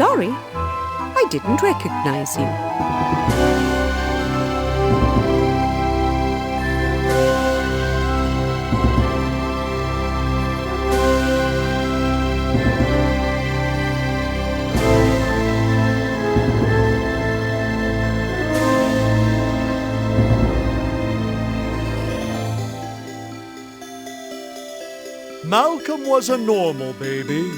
sorry. I didn't recognize you. Malcolm was a normal baby.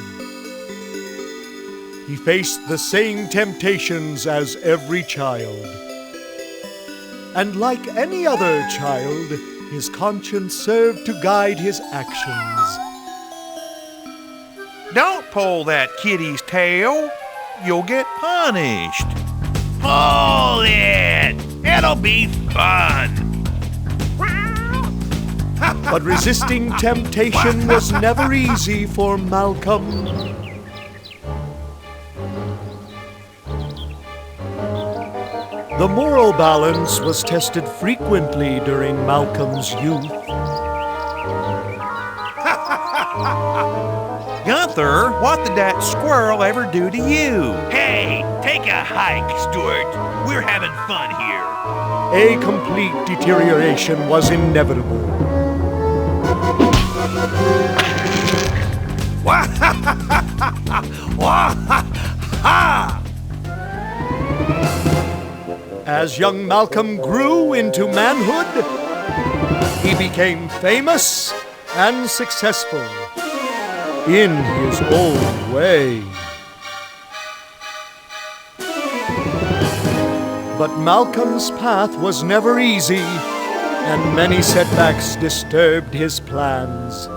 He faced the same temptations as every child. And like any other child, his conscience served to guide his actions. Don't pull that kitty's tail. You'll get punished. Pull it! It'll be fun. But resisting temptation was never easy for Malcolm. The moral balance was tested frequently during Malcolm's youth. Gunther, what did that squirrel ever do to you? Hey, take a hike, Stuart. We're having fun here. A complete deterioration was inevitable. As young Malcolm grew into manhood, he became famous and successful in his own way. But Malcolm's path was never easy, and many setbacks disturbed his plans.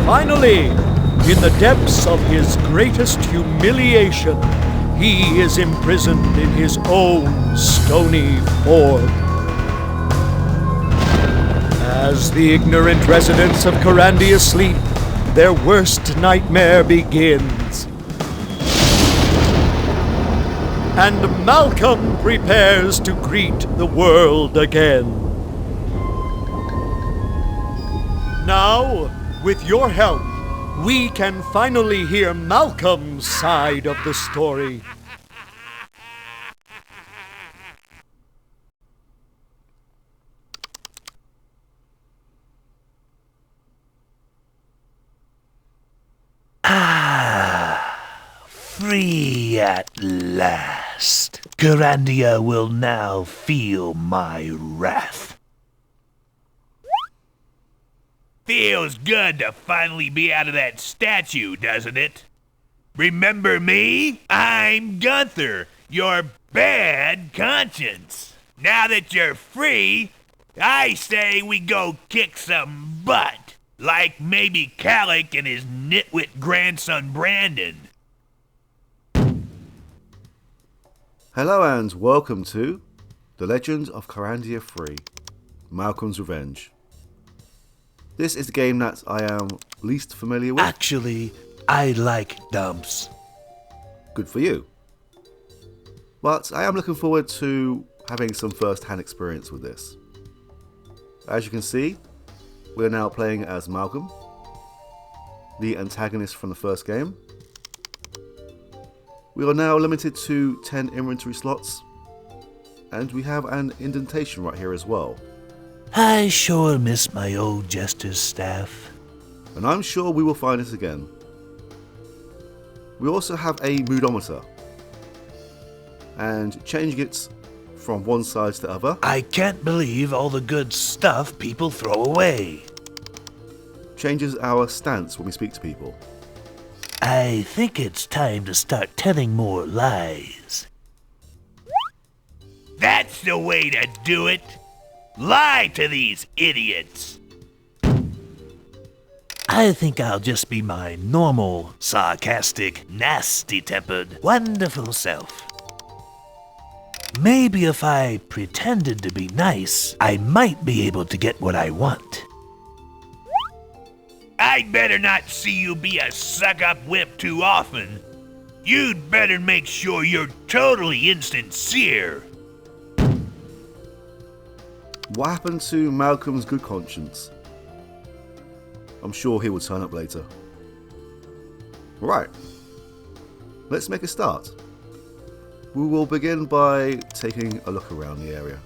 Finally, in the depths of his greatest humiliation, he is imprisoned in his own stony form. As the ignorant residents of Kyrandia sleep, their worst nightmare begins. And Malcolm prepares to greet the world again. Now, with your help, we can finally hear Malcolm's side of the story. Free at last. Kyrandia will now feel my wrath. Feels good to finally be out of that statue, doesn't it? Remember me? I'm Gunther, your bad conscience. Now that you're free, I say we go kick some butt. Like maybe Calic and his nitwit grandson Brandon. Hello and welcome to The Legend of Kyrandia 3, Malcolm's Revenge. This is the game that I am least familiar with. Actually, I like dumps. Good for you. But I am looking forward to having some first-hand experience with this. As you can see, we are now playing as Malcolm, the antagonist from the first game. We are now limited to 10 inventory slots, and we have an indentation right here as well. I sure miss my old jester's staff. And I'm sure we will find it again. We also have a moodometer, and changing it from one side to the other. I can't believe all the good stuff people throw away. Changes our stance when we speak to people. I think it's time to start telling more lies. That's the way to do it. Lie to these idiots. I think I'll just be my normal, sarcastic, nasty-tempered, wonderful self. Maybe if I pretended to be nice, I might be able to get what I want. I'd better not see you be a suck-up whip too often. You'd better make sure you're totally insincere. What happened to Malcolm's good conscience? I'm sure he will turn up later. Right. Let's make a start. We will begin by taking a look around the area.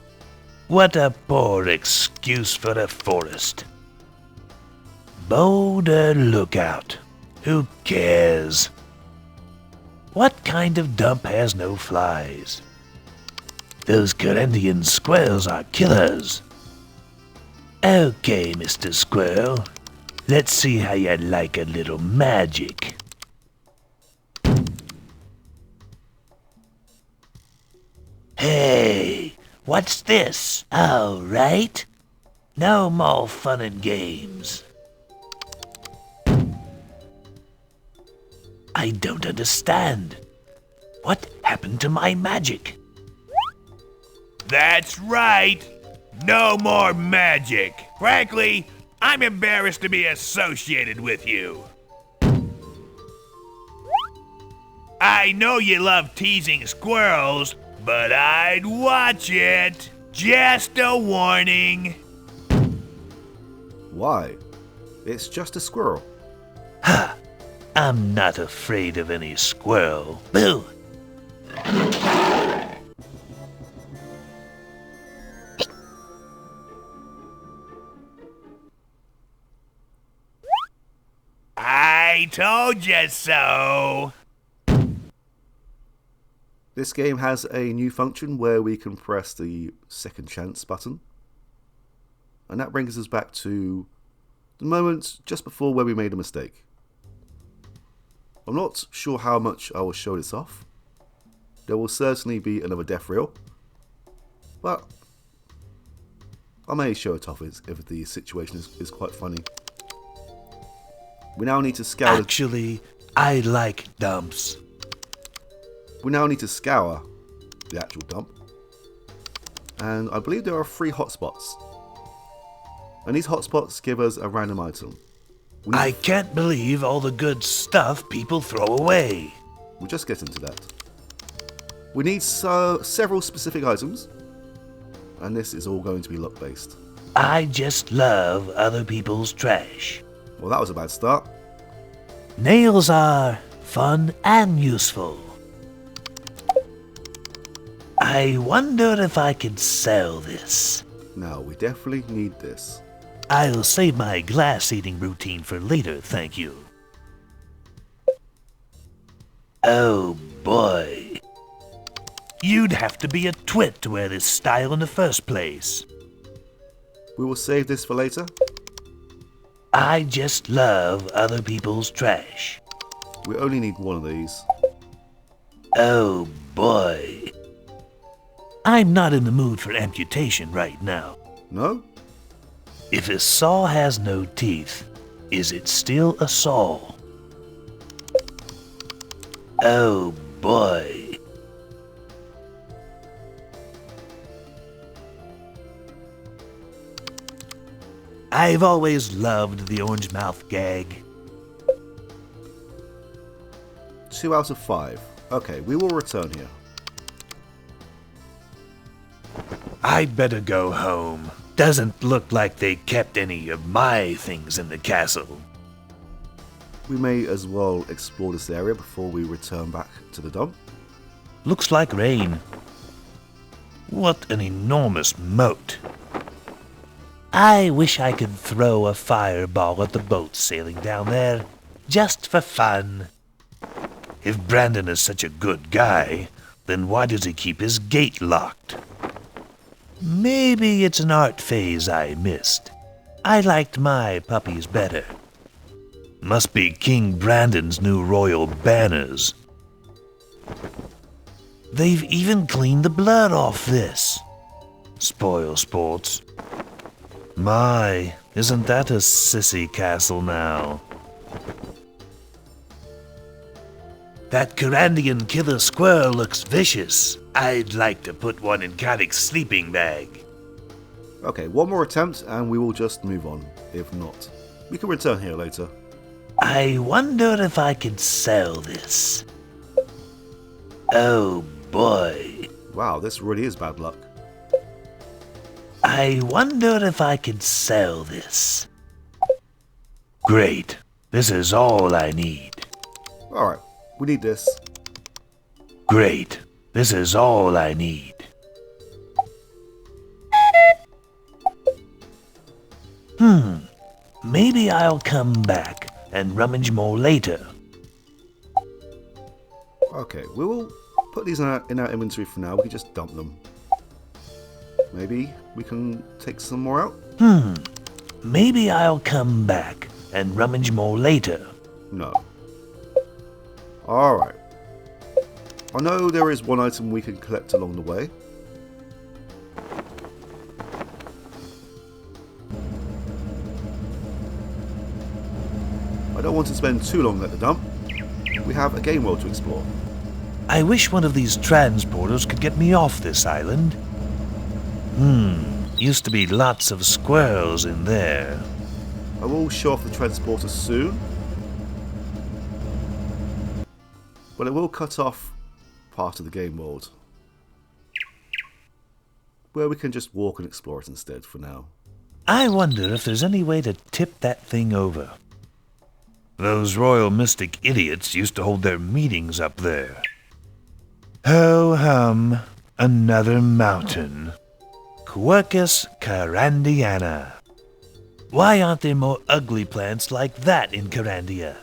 What a poor excuse for a forest. Boulder Lookout. Who cares? What kind of dump has no flies? Those Kyrandian squirrels are killers. Okay, Mr. Squirrel. Let's see how you like a little magic. Hey, what's this? All right. No more fun and games. I don't understand. What happened to my magic? That's right. No more magic. Frankly, I'm embarrassed to be associated with you. I know you love teasing squirrels, but I'd watch it. Just a warning. Why? It's just a squirrel. Ha! I'm not afraid of any squirrel. Boo! I told you so. This game has a new function where we can press the second chance button. And that brings us back to the moment just before where we made a mistake. I'm not sure how much I will show this off. There will certainly be another death reel. But I may show it off if the situation is quite funny. We now need to scour. Actually, I like dumps. We now need to scour the actual dump. And I believe there are 3 hotspots. And these hotspots give us a random item. I can't believe all the good stuff people throw away. We'll just get into that. We need several specific items. And this is all going to be luck based. I just love other people's trash. Well, that was a bad start. Nails are fun and useful. I wonder if I can sell this. Now, we definitely need this. I'll save my glass eating routine for later, thank you. Oh boy. You'd have to be a twit to wear this style in the first place. We will save this for later. I just love other people's trash. We only need one of these. Oh boy. I'm not in the mood for amputation right now. No? If a saw has no teeth, is it still a saw? Oh boy. I've always loved the orange mouth gag. 2 out of 5. Okay, we will return here. I'd better go home. Doesn't look like they kept any of my things in the castle. We may as well explore this area before we return back to the dump. Looks like rain. What an enormous moat. I wish I could throw a fireball at the boat sailing down there, just for fun. If Brandon is such a good guy, then why does he keep his gate locked? Maybe it's an art phase I missed. I liked my puppies better. Must be King Brandon's new royal banners. They've even cleaned the blood off this. Spoil sports. My, isn't that a sissy castle now? That Kyrandian killer squirrel looks vicious. I'd like to put one in Caddick's sleeping bag. Okay, one more attempt and we will just move on, if not. We can return here later. I wonder if I can sell this. Oh boy. Wow, this really is bad luck. I wonder if I can sell this. Great. This is all I need. Alright, we need this. Great. This is all I need. Maybe I'll come back and rummage more later. Okay, we will put these in our inventory for now. We can just dump them. Maybe we can take some more out? Maybe I'll come back and rummage more later. No. Alright. I know there is one item we can collect along the way. I don't want to spend too long at the dump. We have a game world to explore. I wish one of these transporters could get me off this island. Used to be lots of squirrels in there. I will show off the transporter soon. But it will cut off part of the game world, where we can just walk and explore it instead for now. I wonder if there's any way to tip that thing over. Those Royal Mystic idiots used to hold their meetings up there. Ho-hum, another mountain. Quercus Kyrandiana. Why aren't there more ugly plants like that in Kyrandia?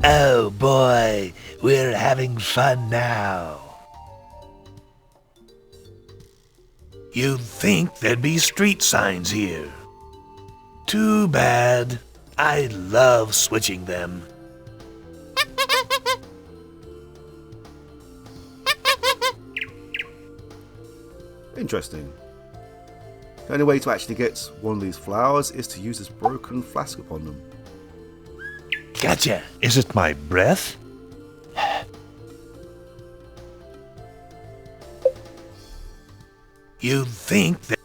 Oh boy, we're having fun now. You'd think there'd be street signs here. Too bad. I love switching them. Interesting. The only way to actually get one of these flowers is to use this broken flask upon them. Gotcha. Is it my breath? You'd think that...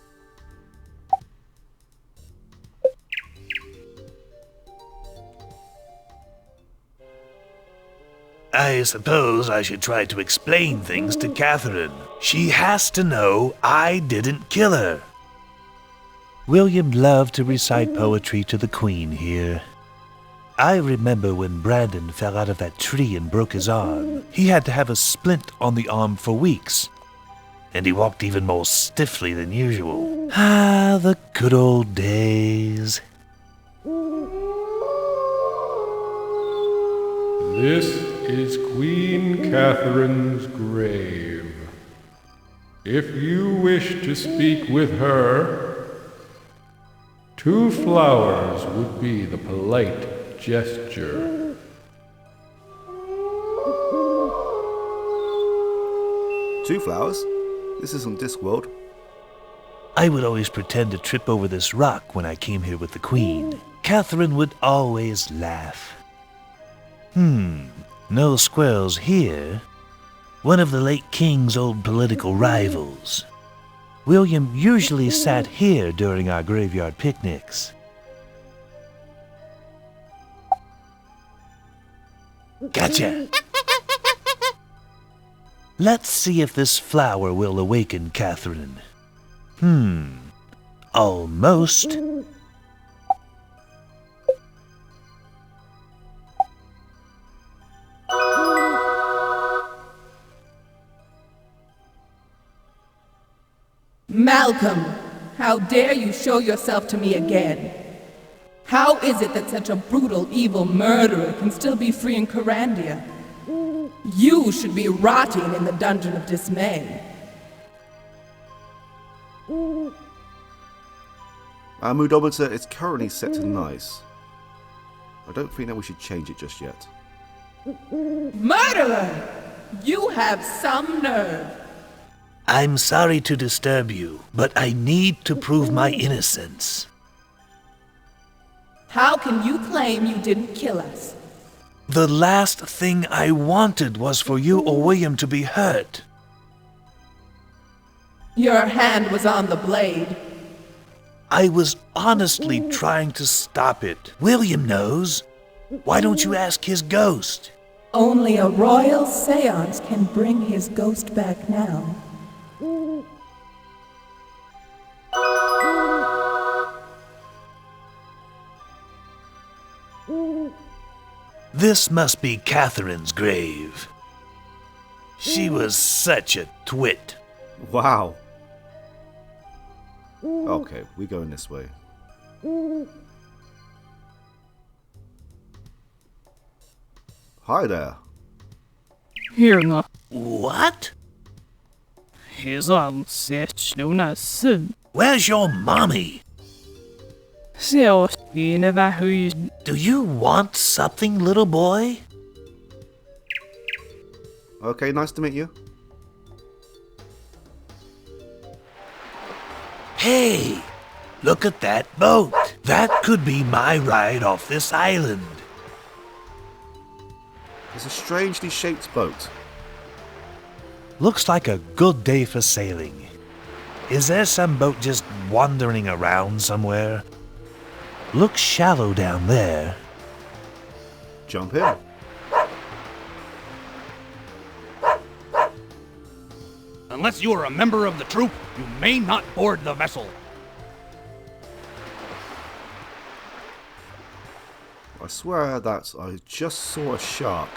I suppose I should try to explain things to Catherine. She has to know I didn't kill her. William loved to recite poetry to the Queen here. I remember when Brandon fell out of that tree and broke his arm. He had to have a splint on the arm for weeks. And he walked even more stiffly than usual. Ah, the good old days. This is Queen Catherine's grave. If you wish to speak with her, 2 flowers would be the polite gesture. Two flowers? This isn't Discworld. I would always pretend to trip over this rock when I came here with the Queen. Catherine would always laugh. No squirrels here. One of the late King's old political rivals. William usually sat here during our graveyard picnics. Gotcha! Let's see if this flower will awaken Catherine. Almost. Malcolm, how dare you show yourself to me again? How is it that such a brutal, evil murderer can still be free in Kyrandia? You should be rotting in the Dungeon of Dismay. Our moodometer is currently set to nice. I don't think that we should change it just yet. Murderer! You have some nerve. I'm sorry to disturb you, but I need to prove my innocence. How can you claim you didn't kill us? The last thing I wanted was for you or William to be hurt. Your hand was on the blade. I was honestly trying to stop it. William knows. Why don't you ask his ghost? Only a royal seance can bring his ghost back now. This must be Catherine's grave. She was such a twit. Wow. Okay, we're going this way. Hi there. Hirna, What? his ansiktsnuna sin. Where's your mommy? Se ospine vähyi. Do you want something, little boy? Okay, nice to meet you. Hey, look at that boat. That could be my ride off this island. It's a strangely shaped boat. Looks like a good day for sailing. Is there some boat just wandering around somewhere? Looks shallow down there. Jump in. Unless you are a member of the troop, you may not board the vessel. I swear that I just saw a shark.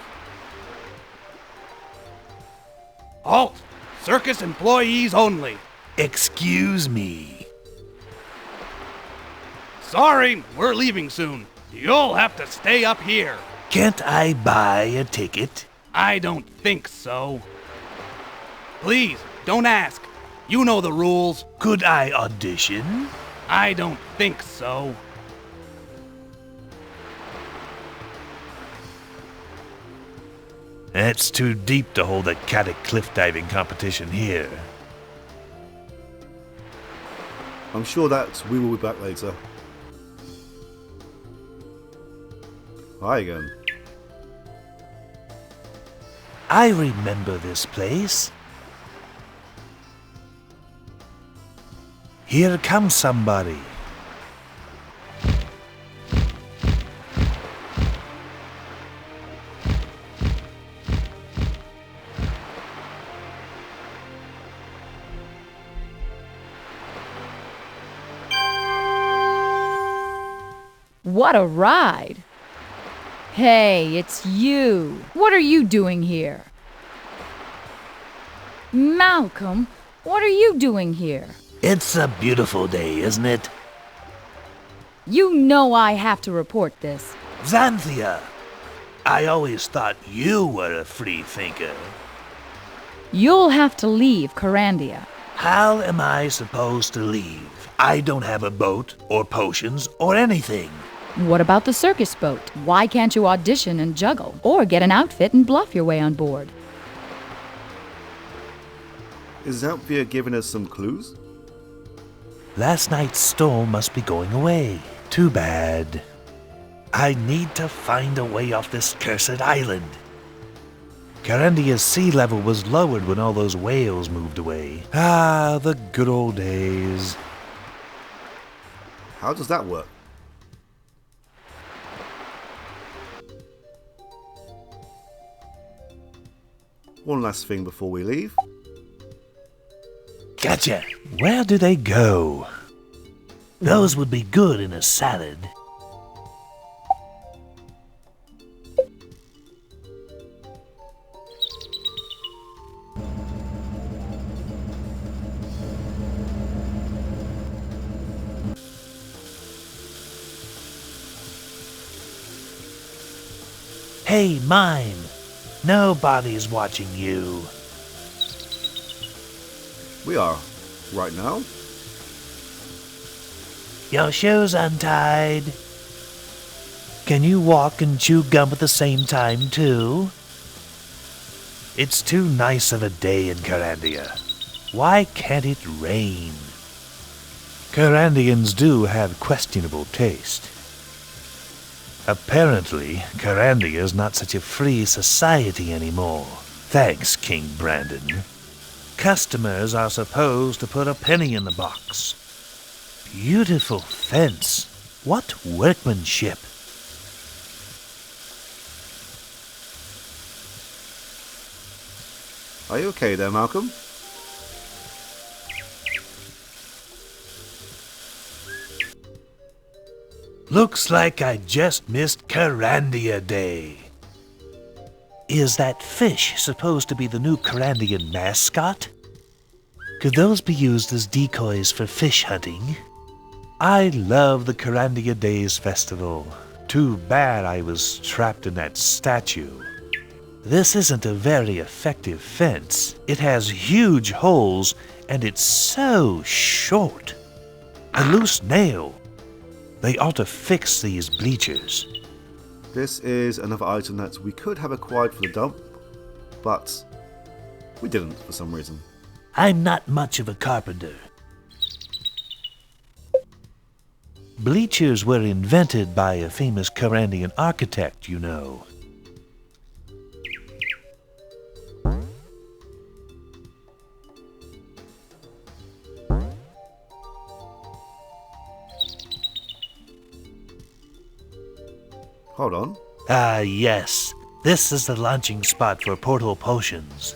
Halt! Circus employees only. Excuse me. Sorry, we're leaving soon. You'll have to stay up here. Can't I buy a ticket? I don't think so. Please, don't ask. You know the rules. Could I audition? I don't think so. It's too deep to hold a caddick cliff diving competition here. I'm sure that we will be back later. Hi again. I remember this place. Here comes somebody. What a ride! Hey, it's you. What are you doing here? Malcolm, what are you doing here? It's a beautiful day, isn't it? You know I have to report this. Xanthia, I always thought you were a free thinker. You'll have to leave Kyrandia. How am I supposed to leave? I don't have a boat or potions or anything. What about the circus boat? Why can't you audition and juggle? Or get an outfit and bluff your way on board? Is Xanthia giving us some clues? Last night's storm must be going away. Too bad. I need to find a way off this cursed island. Kyrandia's sea level was lowered when all those whales moved away. Ah, the good old days. How does that work? One last thing before we leave. Gotcha. Where do they go? Those would be good in a salad. Hey, mime. Nobody's watching you. We are. Right now? Your shoe's untied. Can you walk and chew gum at the same time, too? It's too nice of a day in Kyrandia. Why can't it rain? Kyrandians do have questionable taste. Apparently, Kyrandia's not such a free society anymore. Thanks, King Brandon. Customers are supposed to put a penny in the box. beautiful fence. What workmanship. Are you okay there, Malcolm? Looks like I just missed Kyrandia Day. Is that fish supposed to be the new Kyrandian mascot? Could those be used as decoys for fish hunting? I love the Kyrandia Days festival. Too bad I was trapped in that statue. This isn't a very effective fence. It has huge holes and it's so short. A loose nail. They ought to fix these bleachers. This is another item that we could have acquired for the dump, but we didn't for some reason. I'm not much of a carpenter. Bleachers were invented by a famous Kyrandian architect, you know. Hold on. Ah, yes. This is the launching spot for portal potions.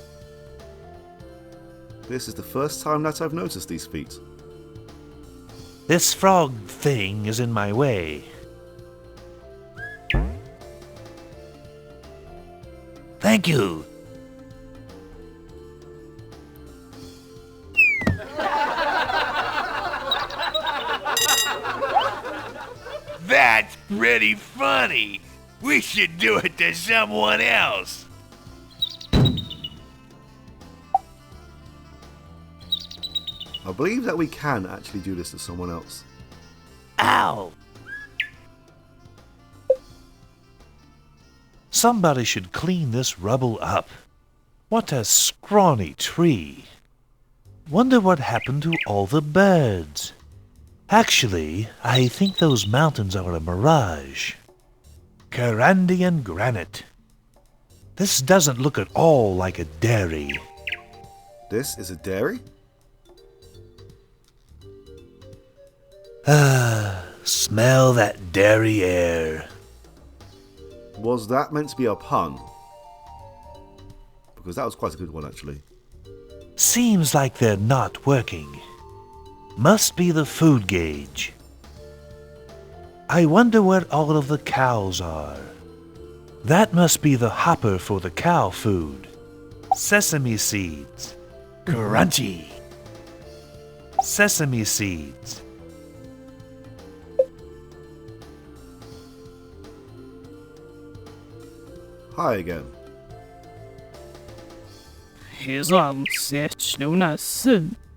This is the first time that I've noticed these feet. This frog thing is in my way. Thank you. That's pretty funny. We should do it to someone else. I believe that we can actually do this to someone else. Ow! Somebody should clean this rubble up. What a scrawny tree. Wonder what happened to all the birds. Actually, I think those mountains are a mirage. Kyrandian granite. This doesn't look at all like a dairy. This is a dairy? Smell that dairy air. Was that meant to be a pun? Because that was quite a good one, actually. Seems like they're not working. Must be the food gauge. I wonder where all of the cows are. That must be the hopper for the cow food. Sesame seeds. Crunchy. Sesame seeds. Hi again.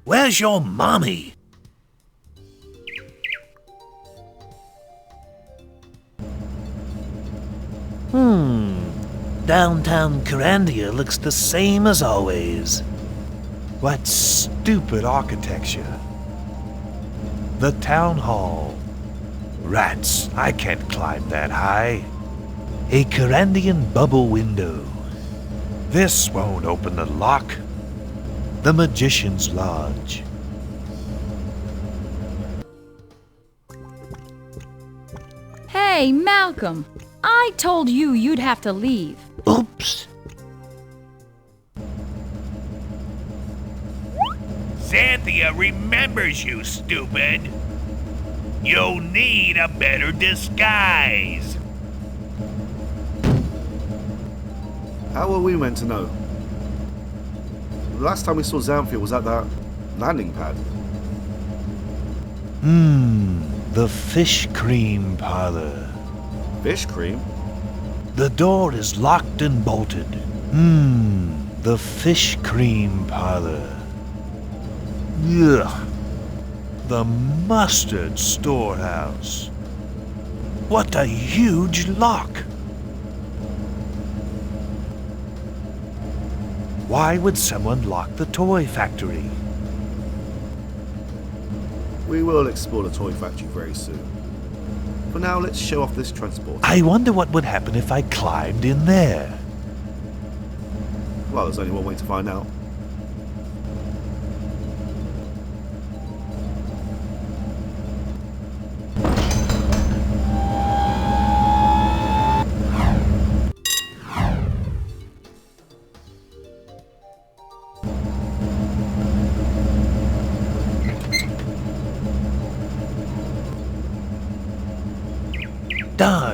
Where's your mommy? Downtown Kyrandia looks the same as always. What stupid architecture. The town hall. Rats, I can't climb that high. A Kyrandian bubble window. This won't open the lock. The Magician's Lodge. Hey, Malcolm. I told you you'd have to leave. Oops. Xanthia remembers you, stupid. You'll need a better disguise. How were we meant to know? The last time we saw Xanthia was at that landing pad. The fish cream parlor. Fish cream? The door is locked and bolted. The fish cream parlor. Ugh. The mustard storehouse. What a huge lock. Why would someone lock the toy factory? We will explore the toy factory very soon. For now, let's show off this transport. I wonder what would happen if I climbed in there. Well, there's only one way to find out. done.